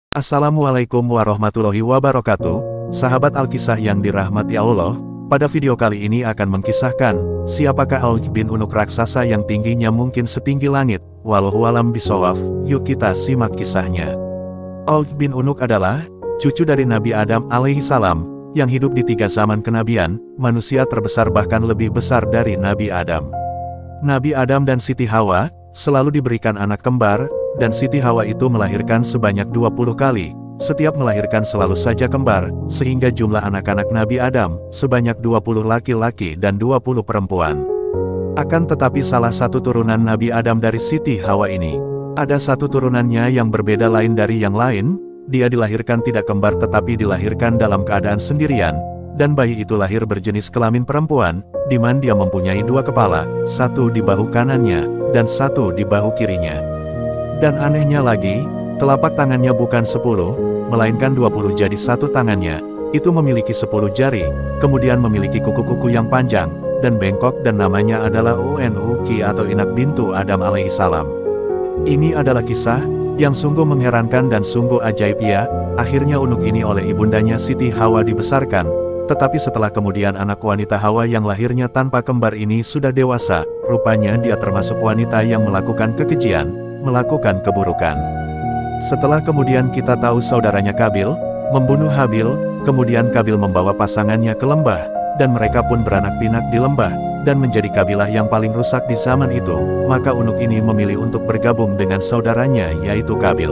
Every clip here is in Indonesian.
Assalamualaikum warahmatullahi wabarakatuh, sahabat Alkisah yang dirahmati Allah. Pada video kali ini akan mengkisahkan, siapakah Auj bin Unuk raksasa yang tingginya mungkin setinggi langit. Wallahu alam bisawaf, yuk kita simak kisahnya. Auj bin Unuk adalah cucu dari Nabi Adam alaihi salam, yang hidup di 3 zaman kenabian, manusia terbesar bahkan lebih besar dari Nabi Adam. Nabi Adam dan Siti Hawa selalu diberikan anak kembar, dan Siti Hawa itu melahirkan sebanyak 20 kali. Setiap melahirkan selalu saja kembar, sehingga jumlah anak-anak Nabi Adam sebanyak 20 laki-laki dan 20 perempuan. Akan tetapi salah satu turunan Nabi Adam dari Siti Hawa ini, ada satu turunannya yang berbeda lain dari yang lain. Dia dilahirkan tidak kembar tetapi dilahirkan dalam keadaan sendirian, dan bayi itu lahir berjenis kelamin perempuan, di mana dia mempunyai 2 kepala, satu di bahu kanannya, dan satu di bahu kirinya. Dan anehnya lagi, telapak tangannya bukan 10, melainkan 20 jadi satu tangannya, itu memiliki 10 jari, kemudian memiliki kuku-kuku yang panjang, dan bengkok dan namanya adalah Unuk atau Inak bintu Adam alaihi salam. Ini adalah kisah yang sungguh mengherankan dan sungguh ajaib ya. Akhirnya Unuk ini oleh ibundanya Siti Hawa dibesarkan, tetapi setelah kemudian anak wanita Hawa yang lahirnya tanpa kembar ini sudah dewasa, rupanya dia termasuk wanita yang melakukan kekejian, melakukan keburukan. Setelah kemudian kita tahu saudaranya Kabil membunuh Habil, kemudian Kabil membawa pasangannya ke lembah, dan mereka pun beranak pinak di lembah, dan menjadi kabilah yang paling rusak di zaman itu. Maka Unuk ini memilih untuk bergabung dengan saudaranya yaitu Kabil.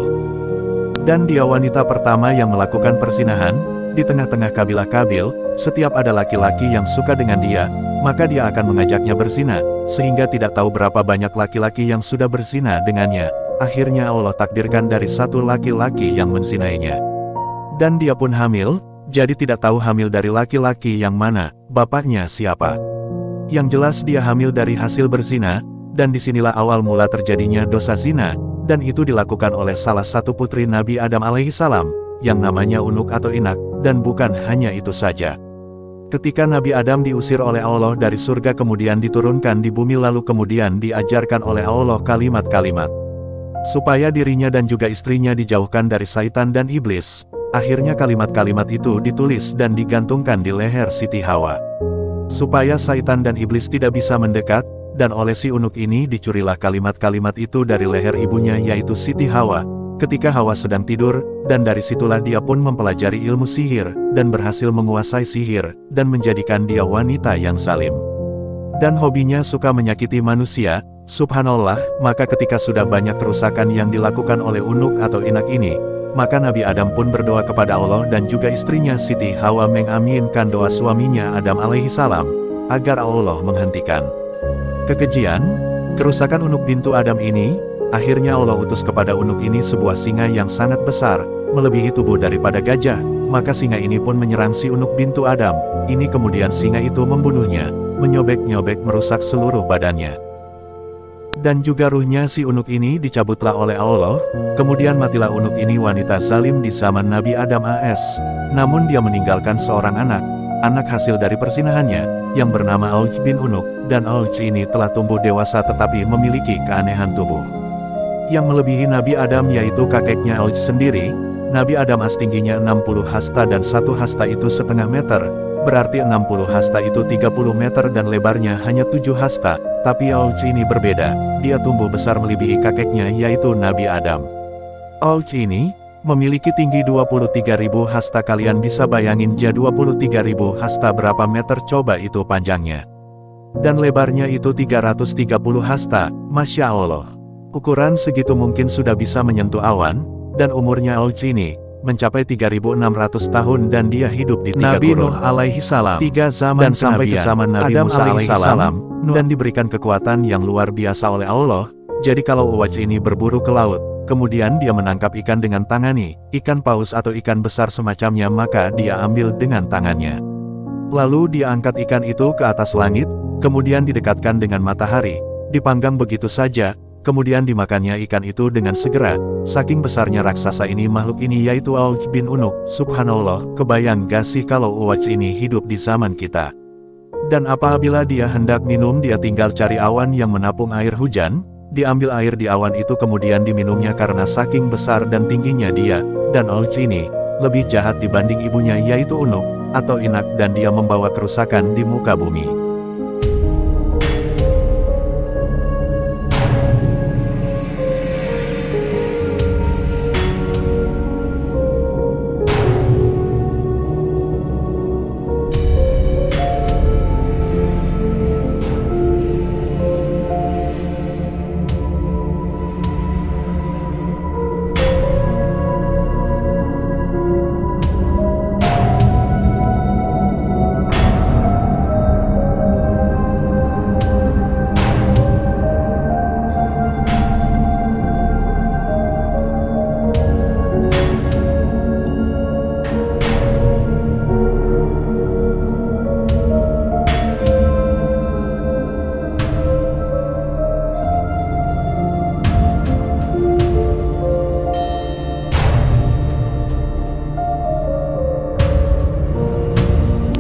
Dan dia wanita pertama yang melakukan persinahan. Di tengah-tengah kabilah Kabil, setiap ada laki-laki yang suka dengan dia, maka dia akan mengajaknya berzina, sehingga tidak tahu berapa banyak laki-laki yang sudah berzina dengannya. Akhirnya Allah takdirkan dari satu laki-laki yang menzinainya. Dan dia pun hamil, jadi tidak tahu hamil dari laki-laki yang mana, bapaknya siapa. Yang jelas dia hamil dari hasil berzina, dan disinilah awal mula terjadinya dosa zina, dan itu dilakukan oleh salah satu putri Nabi Adam alaihi salam, yang namanya Unuk atau Inak, dan bukan hanya itu saja. Ketika Nabi Adam diusir oleh Allah dari surga kemudian diturunkan di bumi lalu kemudian diajarkan oleh Allah kalimat-kalimat, supaya dirinya dan juga istrinya dijauhkan dari Syaitan dan Iblis. Akhirnya kalimat-kalimat itu ditulis dan digantungkan di leher Siti Hawa, supaya Syaitan dan Iblis tidak bisa mendekat, dan oleh si Unuk ini dicurilah kalimat-kalimat itu dari leher ibunya yaitu Siti Hawa, ketika Hawa sedang tidur, dan dari situlah dia pun mempelajari ilmu sihir, dan berhasil menguasai sihir, dan menjadikan dia wanita yang zalim. Dan hobinya suka menyakiti manusia, subhanallah. Maka ketika sudah banyak kerusakan yang dilakukan oleh Unuk atau Inak ini, maka Nabi Adam pun berdoa kepada Allah dan juga istrinya Siti Hawa mengaminkan doa suaminya Adam alaihi salam, agar Allah menghentikan kekejian, kerusakan Unuk bintu Adam ini. Akhirnya Allah utus kepada Unuk ini sebuah singa yang sangat besar, melebihi tubuh daripada gajah, maka singa ini pun menyerang si Unuk bintu Adam. Ini kemudian singa itu membunuhnya, menyobek-nyobek merusak seluruh badannya. Dan juga ruhnya si Unuk ini dicabutlah oleh Allah, kemudian matilah Unuk ini wanita zalim di zaman Nabi Adam AS. Namun dia meninggalkan seorang anak hasil dari persinahannya, yang bernama Auj bin Unuk, dan Auj ini telah tumbuh dewasa tetapi memiliki keanehan tubuh yang melebihi Nabi Adam yaitu kakeknya Auj sendiri. Nabi Adam tingginya 60 hasta dan 1 hasta itu setengah meter, berarti 60 hasta itu 30 meter dan lebarnya hanya 7 hasta, tapi Auj ini berbeda, dia tumbuh besar melebihi kakeknya yaitu Nabi Adam. Auj ini memiliki tinggi 23.000 hasta, kalian bisa bayangin 23.000 hasta berapa meter coba itu panjangnya. Dan lebarnya itu 330 hasta, Masya Allah. Ukuran segitu mungkin sudah bisa menyentuh awan, dan umurnya Auj ini mencapai 3.600 tahun dan dia hidup di 3 Nabi kurun, Nuh alaihi salam, 3 zaman dan sampai ke zaman Nabi Adam Musa alaihi salam, Nuh. dan diberikan kekuatan yang luar biasa oleh Allah. Jadi kalau Auj ini berburu ke laut, kemudian dia menangkap ikan dengan tangannya, ikan paus atau ikan besar semacamnya, maka dia ambil dengan tangannya. Lalu dia angkat ikan itu ke atas langit, kemudian didekatkan dengan matahari, dipanggang begitu saja, kemudian dimakannya ikan itu dengan segera. Saking besarnya raksasa ini makhluk ini yaitu Auj bin Unuk. Subhanallah, kebayang gak sih kalau Auj ini hidup di zaman kita? Dan apabila dia hendak minum dia tinggal cari awan yang menampung air hujan, Diambil air di awan itu kemudian diminumnya karena saking besar dan tingginya dia, dan Olj ini, lebih jahat dibanding ibunya yaitu Unuk, atau Inak dan dia membawa kerusakan di muka bumi.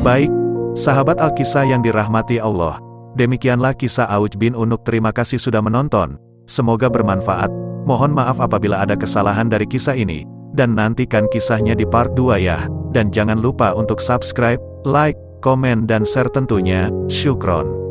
Baik, sahabat Alkisah yang dirahmati Allah, demikianlah kisah Auj bin Unuk. Terima kasih sudah menonton, semoga bermanfaat. Mohon maaf apabila ada kesalahan dari kisah ini, dan nantikan kisahnya di part 2 ya. Dan jangan lupa untuk subscribe, like, komen dan share tentunya. Syukron.